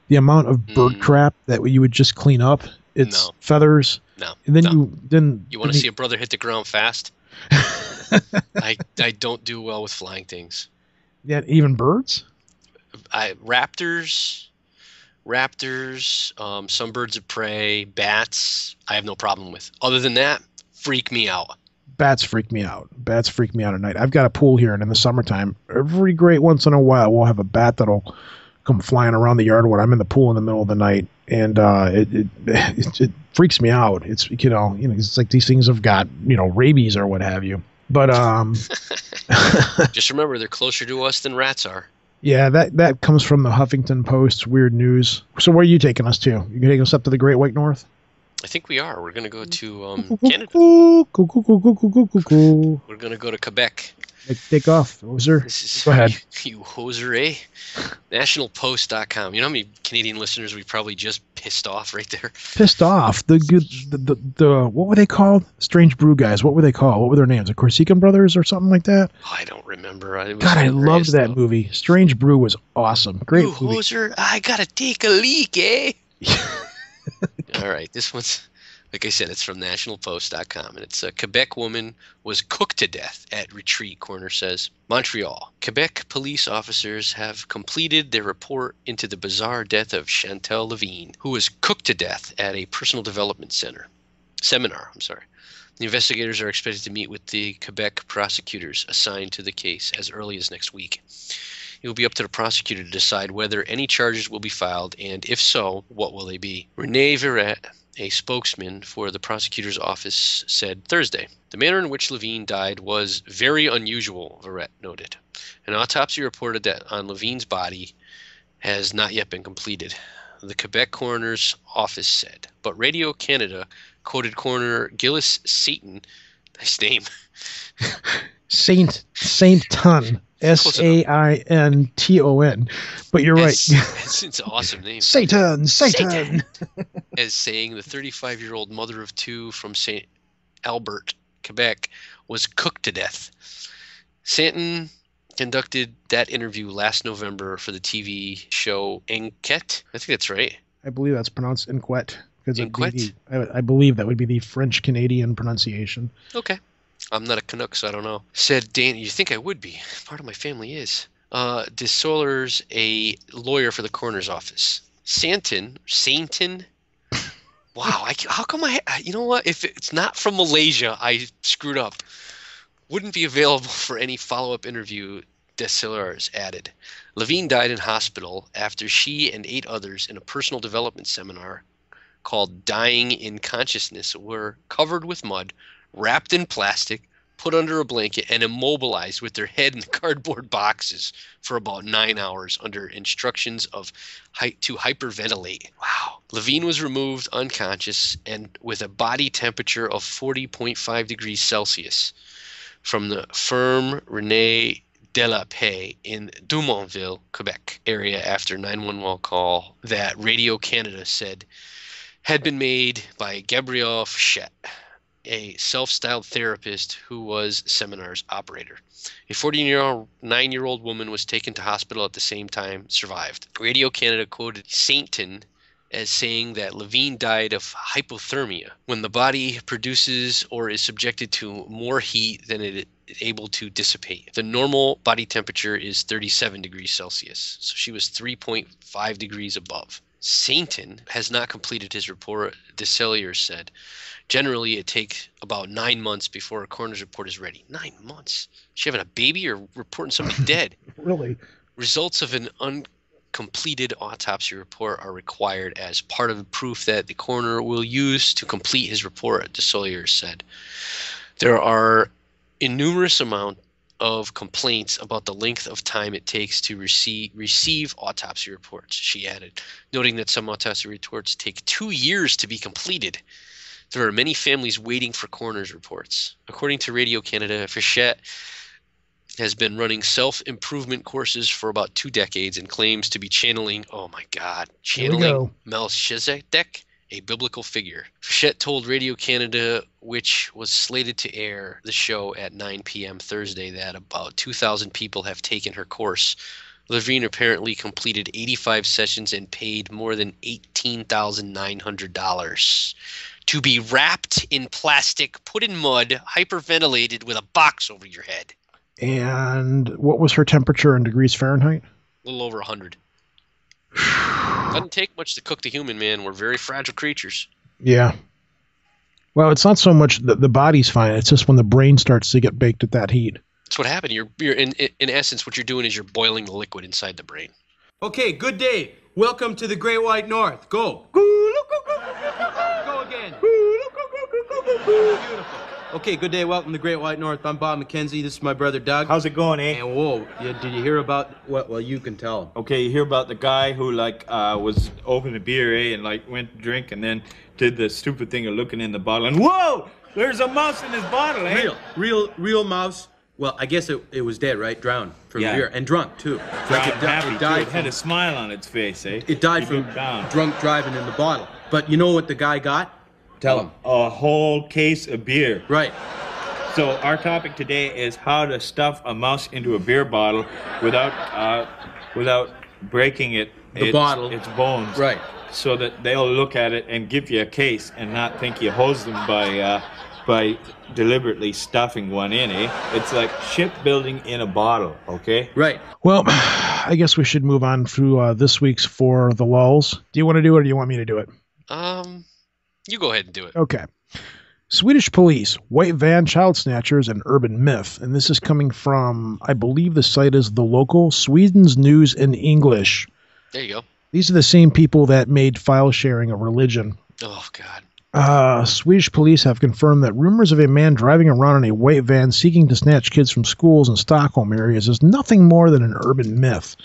The amount of bird crap that you would just clean up. It's feathers. No. And then you want to see a brother hit the ground fast? I don't do well with flying things. Yeah, even birds? Raptors, some birds of prey, bats, I have no problem with. Other than that, freak me out. Bats freak me out. Bats freak me out at night. I've got a pool here, and in the summertime, every great once in a while, we'll have a bat that'll come flying around the yard when I'm in the pool in the middle of the night, and it freaks me out. It's it's like these things have got rabies or what have you. But just remember, they're closer to us than rats are. Yeah, that comes from the Huffington Post Weird News. So where are you taking us to? You taking us up to the Great White North? I think we are. We're going to go to Canada. We're going to go to Quebec. Take off, hoser. Go ahead. You hoser, eh? Nationalpost.com. You know how many Canadian listeners we probably just pissed off right there? Pissed off. The what were they called? Strange Brew guys. What were they called? What were their names? The Corsican Brothers or something like that? Oh, I don't remember. God, I loved that movie. Strange Brew was awesome. Great you movie. Hoser, I gotta take a leak, eh? All right, this one's, like I said, it's from nationalpost.com, and it's a Quebec woman was cooked to death at retreat, coroner says. Montreal. Quebec police officers have completed their report into the bizarre death of Chantal Levine, who was cooked to death at a personal development seminar. The investigators are expected to meet with the Quebec prosecutors assigned to the case as early as next week. It will be up to the prosecutor to decide whether any charges will be filed, and if so, what will they be? Renee Verrett, a spokesman for the prosecutor's office, said Thursday, the manner in which Levine died was very unusual, Verrett noted. An autopsy reported that on Levine's body has not yet been completed, the Quebec coroner's office said. But Radio Canada quoted coroner Gillis Satan, nice name. Sainton. Sainton. But you're right. It's an awesome name. Satan. As saying the 35-year-old mother of two from St. Albert, Quebec, was cooked to death. Santon conducted that interview last November for the TV show Enquête. I think that's right. I believe that's pronounced Enquête. Enquête? I believe that would be the French-Canadian pronunciation. Okay. I'm not a Canuck, so I don't know. Said Dana, you think I would be. Part of my family is. DeSollers, a lawyer for the coroner's office. Santon. Wow, how come you know what? If it's not from Malaysia, I screwed up. Wouldn't be available for any follow-up interview, DeSollers added. Levine died in hospital after she and 8 others in a personal development seminar called Dying in Consciousness were covered with mud, wrapped in plastic, put under a blanket, and immobilized with their head in cardboard boxes for about 9 hours under instructions to hyperventilate. Wow. Levine was removed unconscious and with a body temperature of 40.5 degrees Celsius from the firm René Delapaix in Drummondville, Quebec area after 911 call that Radio Canada said had been made by Gabrielle Fichette, a self-styled therapist who was seminar's operator. A 49-year-old woman was taken to hospital at the same time, survived. Radio Canada quoted Sainton as saying that Levine died of hypothermia, when the body produces or is subjected to more heat than it is able to dissipate. The normal body temperature is 37 degrees Celsius, so she was 3.5 degrees above. Sainton has not completed his report, DeSollers said. Generally, it takes about 9 months before a coroner's report is ready. 9 months? Is she having a baby or reporting somebody dead? Really? Results of an uncompleted autopsy report are required as part of the proof that the coroner will use to complete his report, DeSollers said. There are innumerous amount of complaints about the length of time it takes to receive autopsy reports, she added, noting that some autopsy reports take 2 years to be completed. There are many families waiting for coroner's reports. According to Radio Canada, Fichette has been running self-improvement courses for about 2 decades and claims to be channeling Melchizedek, a biblical figure. Fichette told Radio Canada, which was slated to air the show at 9 p.m. Thursday, that about 2,000 people have taken her course. Levine apparently completed 85 sessions and paid more than $18,900 to be wrapped in plastic, put in mud, hyperventilated with a box over your head. And what was her temperature in degrees Fahrenheit? A little over 100. Doesn't take much to cook the human, man. We're very fragile creatures. Yeah. Well, it's not so much the body's fine. It's just when the brain starts to get baked at that heat. That's what happened. You're in essence, what you're doing is you're boiling the liquid inside the brain. Okay, good day. Welcome to the Great White North. Go. Go again. Beautiful. Okay, good day. Welcome to the Great White North. I'm Bob McKenzie. This is my brother Doug. How's it going, eh? And whoa, did you hear about what? Well, you can tell. Okay, you hear about the guy who was opening a beer, eh, and went to drink and then did the stupid thing of looking in the bottle and whoa, there's a mouse in his bottle, eh? Real mouse. Well, I guess it was dead, right? Drowned from Yeah. beer. And drunk, too. Drowned, it happy, died too. It had a smile on its face, eh? It died He from looked down. drunk driving in the bottle. But you know what the guy got? Tell him. A whole case of beer. Right. So our topic today is how to stuff a mouse into a beer bottle without breaking its bones. Right. So that they'll look at it and give you a case and not think you hose them by deliberately stuffing one in, eh? It's like shipbuilding in a bottle, okay? Right. Well, I guess we should move on to this week's For the Lulls. Do you want to do it or do you want me to do it? You go ahead and do it. Okay. Swedish police, white van child snatchers, and urban myth. And this is coming from, I believe the site is The Local, Sweden's News in English. There you go. These are the same people that made file sharing a religion. Oh, God. Swedish police have confirmed that rumors of a man driving around in a white van seeking to snatch kids from schools in Stockholm areas is nothing more than an urban myth.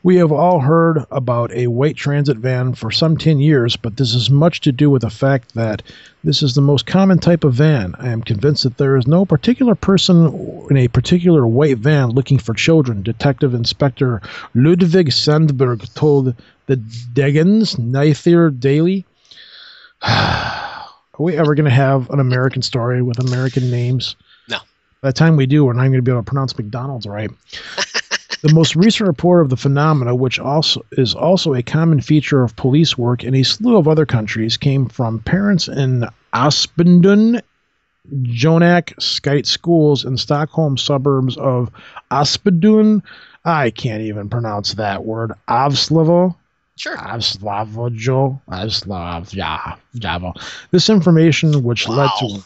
We have all heard about a white transit van for some 10 years, but this has much to do with the fact that this is the most common type of van. I am convinced that there is no particular person in a particular white van looking for children, Detective Inspector Ludvig Sandberg told the Dagens Nyheter Daily. Are we ever going to have an American story with American names? No. By the time we do, we're not going to be able to pronounce McDonald's right. The most recent report of the phenomena, which is also a common feature of police work in a slew of other countries, came from parents in Aspendun, Jonak Skite schools in Stockholm suburbs of Aspendun. I can't even pronounce that word. Avslavo. Sure. This information, which led to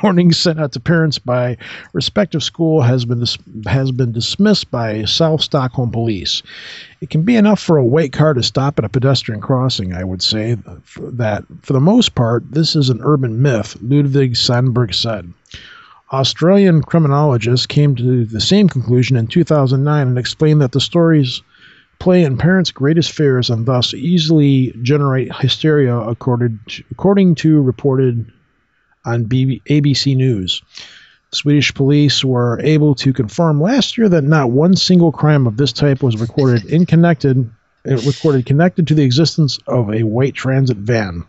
warnings sent out to parents by respective school, has been dismissed by South Stockholm police. It can be enough for a white car to stop at a pedestrian crossing, I would say. That, for the most part, this is an urban myth, Ludvig Sandberg said. Australian criminologists came to the same conclusion in 2009 and explained that the stories play in parents' greatest fears and thus easily generate hysteria, according to reported on ABC News. Swedish police were able to confirm last year that not one single crime of this type was recorded connected to the existence of a white transit van.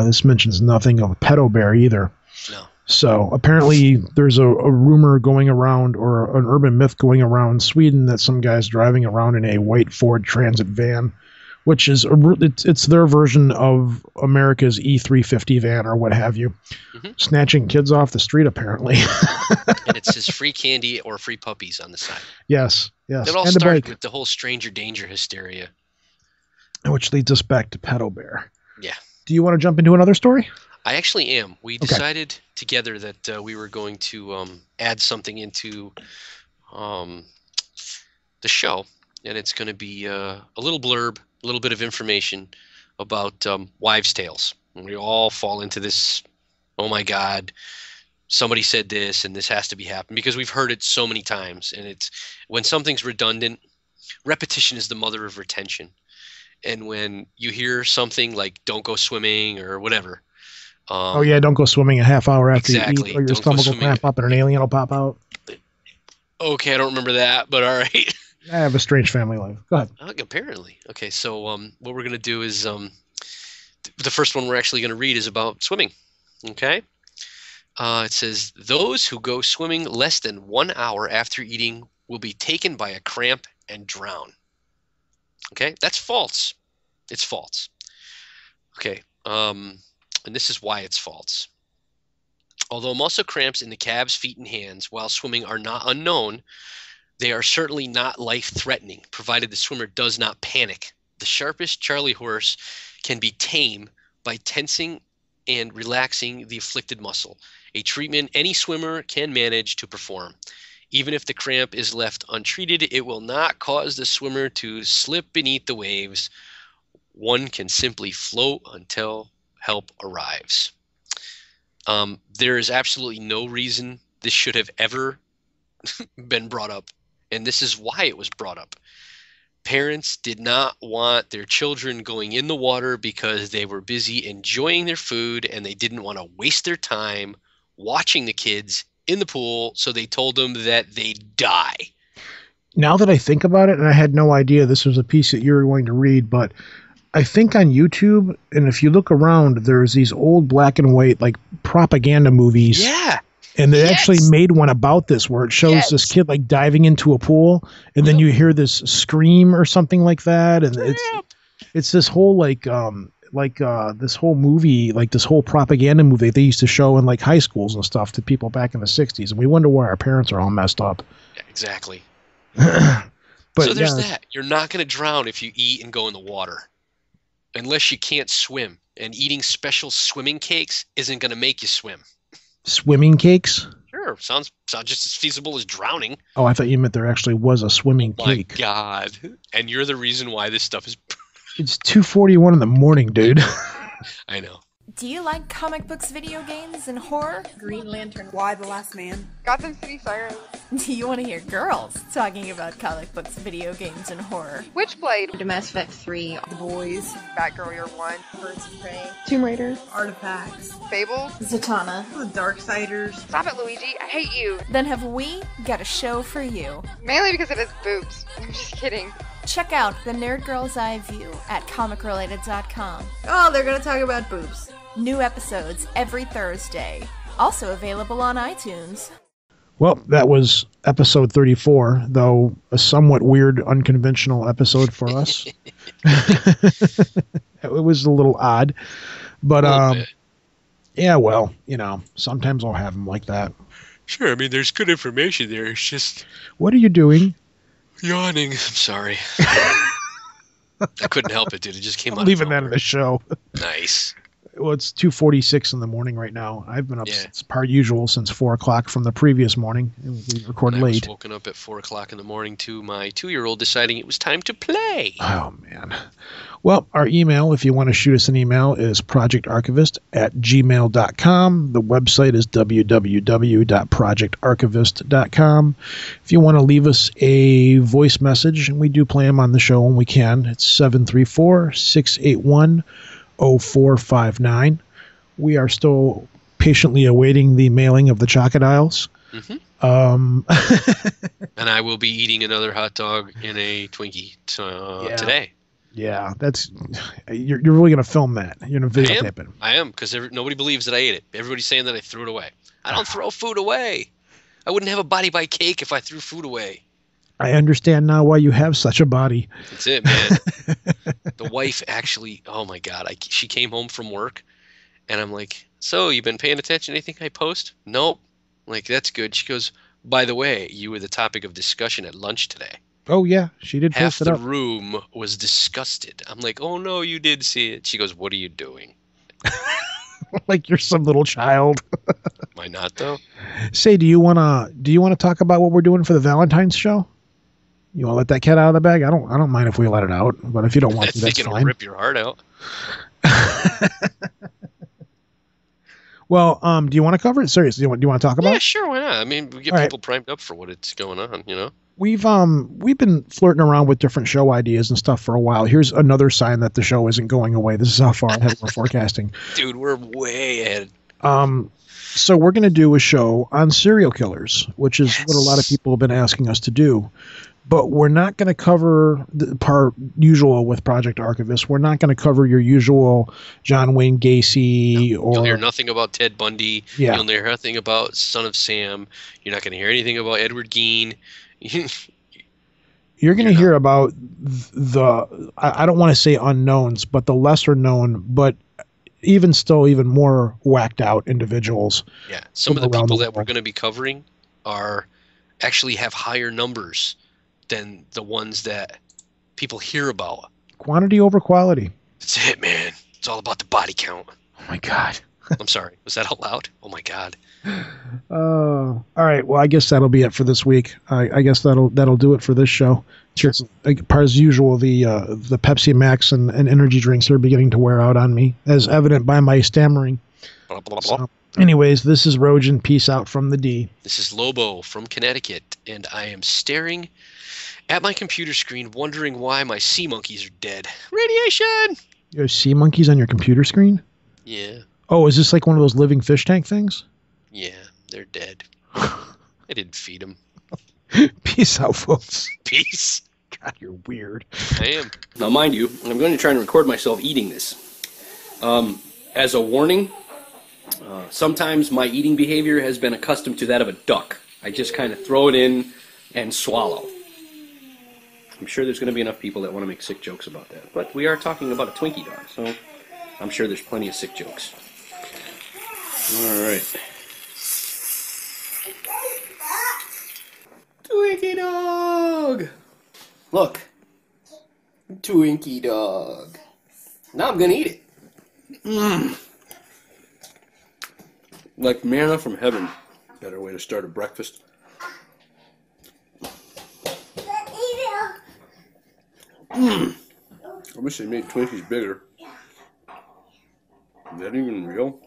This mentions nothing of a pedo bear either. No. So apparently there's a rumor going around, or an urban myth going around Sweden, that some guy's driving around in a white Ford Transit van, which is it's their version of America's E350 van or what have you, snatching kids off the street apparently. And it says free candy or free puppies on the side. Yes. It all started with the whole stranger danger hysteria. Which leads us back to pedo bear. Yeah. Do you want to jump into another story? I actually am. We decided together that we were going to add something into the show, and it's going to be a little blurb, a little bit of information about wives' tales. And we all fall into this, oh my God, somebody said this and this has to be happening, because we've heard it so many times. And it's when something's redundant, repetition is the mother of retention. And when you hear something like don't go swimming or whatever, don't go swimming a half hour after you eat, or your Don't stomach will cramp up and an alien will pop out. Okay, I don't remember that, but all right. I have a strange family life. Go ahead. Apparently. Okay, so what we're going to do is the first one we're actually going to read is about swimming. Okay? It says, those who go swimming less than 1 hour after eating will be taken by a cramp and drown. Okay? That's false. It's false. Okay. And this is why it's false. Although muscle cramps in the calves, feet, and hands while swimming are not unknown, they are certainly not life-threatening, provided the swimmer does not panic. The sharpest Charlie horse can be tamed by tensing and relaxing the afflicted muscle, a treatment any swimmer can manage to perform. Even if the cramp is left untreated, it will not cause the swimmer to slip beneath the waves. One can simply float until help arrives. There is absolutely no reason this should have ever been brought up, and this is why it was brought up. Parents did not want their children going in the water because they were busy enjoying their food, and they didn't want to waste their time watching the kids in the pool, so they told them that they'd die. Now that I think about it, and I had no idea this was a piece that you were going to read, but I think on YouTube, and if you look around, there's these old black and white like propaganda movies. Yeah. And they actually made one about this where it shows this kid like diving into a pool, and then you hear this scream or something like that, and it's this whole this whole movie, like this whole propaganda movie they used to show in like high schools and stuff to people back in the 60s, and we wonder why our parents are all messed up. Yeah, exactly. But so there's that. You're not going to drown if you eat and go in the water, unless you can't swim. And eating special swimming cakes isn't going to make you swim. Swimming cakes? Sure, sounds just as feasible as drowning. Oh, I thought you meant there actually was a swimming cake. My God! And you're the reason why this stuff is. It's 2:41 in the morning, dude. I know. Do you like comic books, video games, and horror? Green Lantern. Why the Last Man? Gotham City Sirens. Do you want to hear girls talking about comic books, video games, and horror? Witchblade. Mass Effect 3. The Boys. Batgirl Year 1. Birds of Prey. Tomb Raider. Artifacts. Fable. Zatanna. The Darksiders. Stop it, Luigi. I hate you. Then have we got a show for you. Mainly because it has boobs. I'm just kidding. Check out The Nerd Girl's Eye View at comicrelated.com. Oh, they're going to talk about boobs. New episodes every Thursday. Also available on iTunes. Well, that was episode 34, though a somewhat weird, unconventional episode for us. It was a little odd. But, yeah, well, sometimes I'll have them like that. Sure, I mean, there's good information there. It's just... What are you doing? Yawning. I'm sorry. I couldn't help it, dude. It just came out. I'm leaving that in the show. Nice. Well, it's 2:46 in the morning right now. I've been up as per usual since 4 o'clock from the previous morning. We recorded late. I was woken up at 4 o'clock in the morning to my 2-year-old deciding it was time to play. Oh, man. Well, our email, if you want to shoot us an email, is projectarchivist@gmail.com. The website is www.projectarchivist.com. If you want to leave us a voice message, and we do play them on the show when we can, it's 734-681-0459. We are still patiently awaiting the mailing of the crocodiles. And I will be eating another hot dog in a Twinkie today. Yeah, you're really gonna film that. You're gonna videotape it. I am, because nobody believes that I ate it. Everybody's saying that I threw it away. I don't throw food away. I wouldn't have a body by cake if I threw food away. I understand now why you have such a body. That's it, man. The wife actually, oh my God, she came home from work, and I'm like, so you been paying attention to anything I post? Nope. I'm like, that's good. She goes, by the way, you were the topic of discussion at lunch today. Oh yeah, she did post it up. Half the room was disgusted. I'm like, oh no, you did see it. She goes, what are you doing? Like you're some little child. Am I not though? Say, do you wanna talk about what we're doing for the Valentine's show? You want to let that cat out of the bag? I don't mind if we let it out, but if you don't want to, that's fine. Rip your heart out. Well, do you want to cover it? Seriously, do you want to talk about it? Yeah, sure, why not? I mean, we get people primed up for what it's going on, We've been flirting around with different show ideas and stuff for a while. Here's another sign that the show isn't going away. This is how far ahead we're forecasting. Dude, we're way ahead. So we're going to do a show on serial killers, which is what a lot of people have been asking us to do. But we're not going to cover the part usual with Project Archivist. We're not going to cover your usual John Wayne Gacy or... You'll hear nothing about Ted Bundy. Yeah. You'll hear nothing about Son of Sam. You're not going to hear anything about Edward Gein. You're going to hear about I don't want to say unknowns, but the lesser known, but even more whacked out individuals. Yeah. Some of the people that we're going to be covering actually have higher numbers than the ones that people hear about. Quantity over quality. That's it, man. It's all about the body count. Oh my God. I'm sorry. Was that out loud? Oh my God. All right. Well, I guess that'll be it for this week. I guess that'll do it for this show. Sure. As usual, the Pepsi Max and energy drinks are beginning to wear out on me, as evident by my stammering. Blah, blah, blah. So, anyways, this is Rojan. Peace out from the D. This is Lobo from Connecticut, and I am staring at my computer screen, wondering why my sea monkeys are dead. Radiation! You have sea monkeys on your computer screen? Yeah. Oh, is this like one of those living fish tank things? Yeah, they're dead. I didn't feed him. Peace out, folks. Peace. God, you're weird. I am. Now, mind you, I'm going to try and record myself eating this. As a warning, sometimes my eating behavior has been accustomed to that of a duck. I just kind of throw it in and swallow. I'm sure there's going to be enough people that want to make sick jokes about that. But we are talking about a Twinkie dog, so I'm sure there's plenty of sick jokes. All right. Twinkie dog! Look. Twinkie dog. Now I'm going to eat it. Mmm. Like manna from heaven. Better way to start a breakfast. I wish they made Twinkies bigger. Is that even real?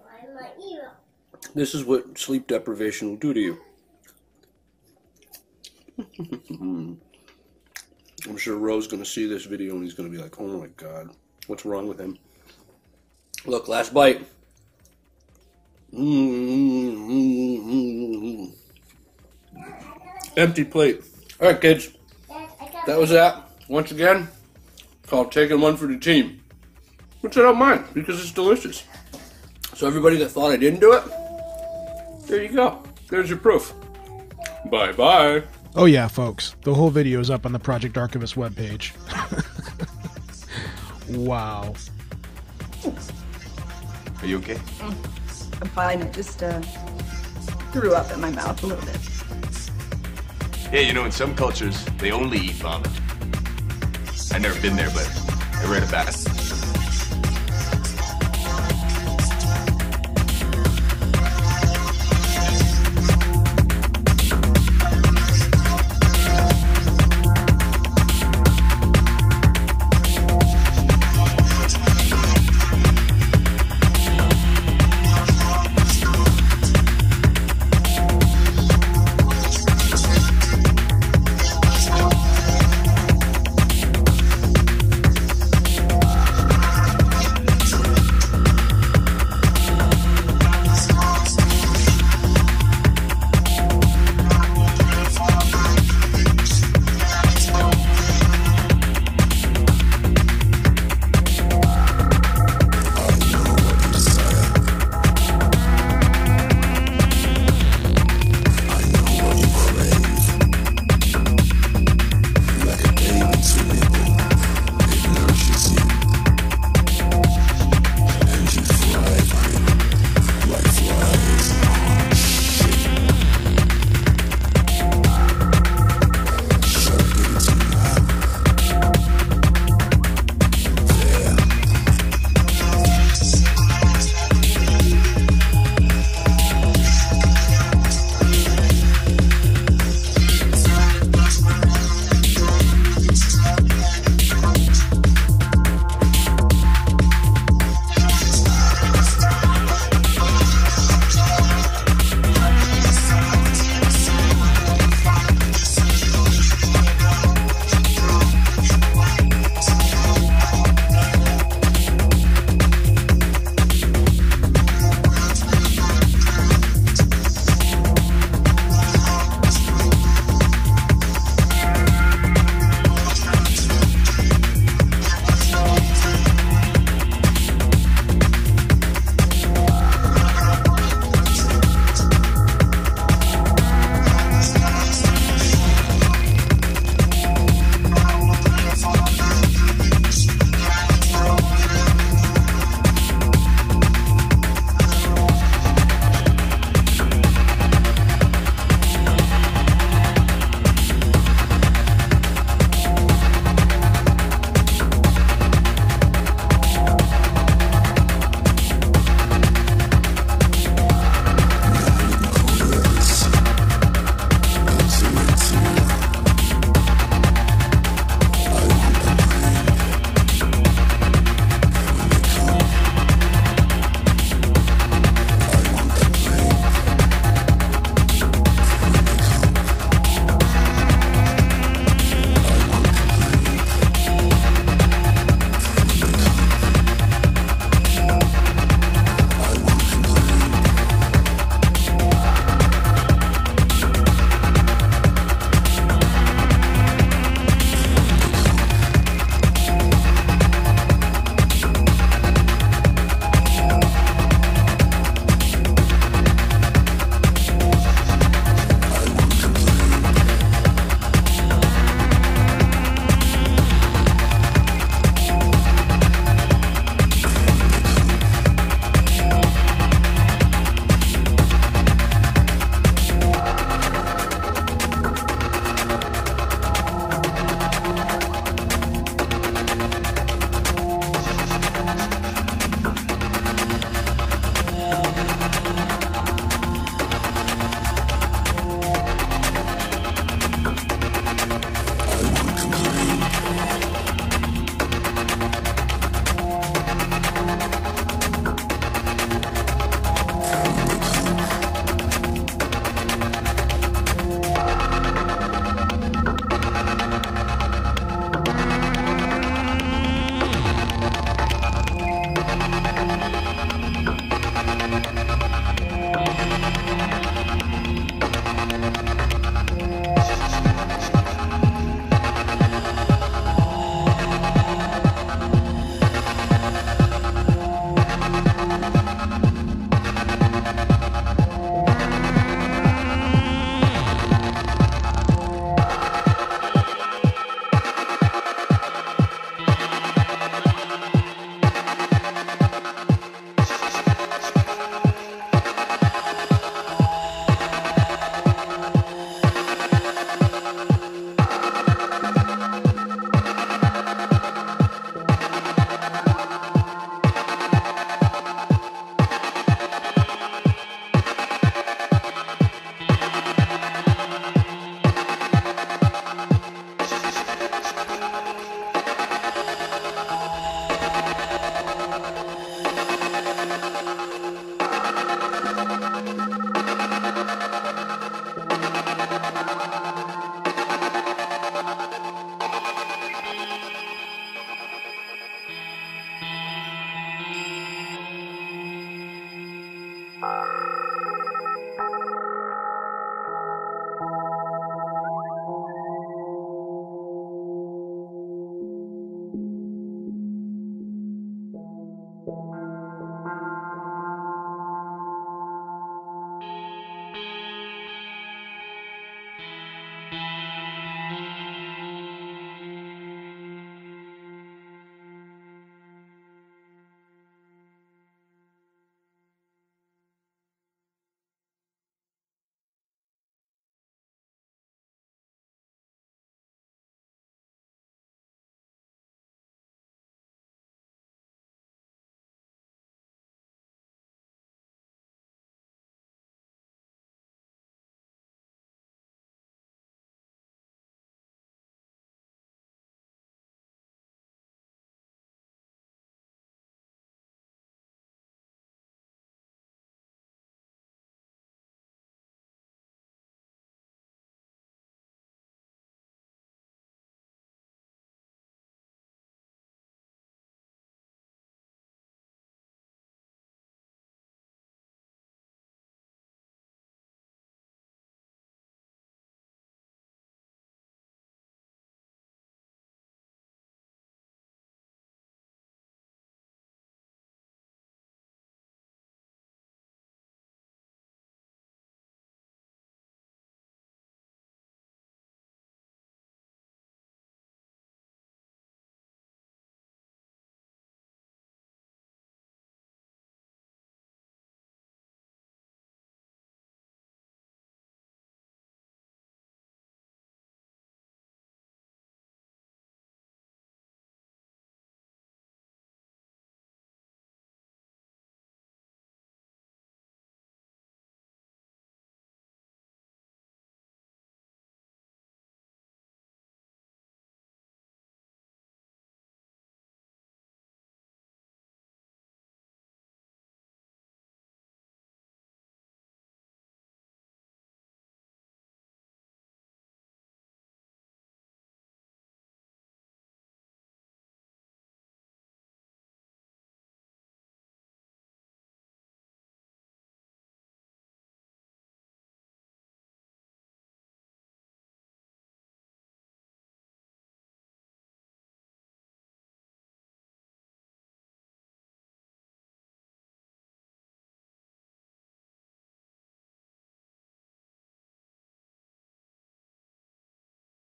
This is what sleep deprivation will do to you. I'm sure Roe's going to see this video and he's going to be like, oh my God, what's wrong with him? Look, last bite. Empty plate. All right, kids. That was that. Once again, called Taking One for the Team. Which I don't mind, because it's delicious. So everybody that thought I didn't do it, there you go. There's your proof. Bye-bye. Oh yeah, folks. The whole video is up on the Project Archivist webpage. Wow. Are you okay? I'm fine. I just threw up in my mouth a little bit. Yeah, you know, in some cultures, they only eat vomit. I've never been there, but I read about it.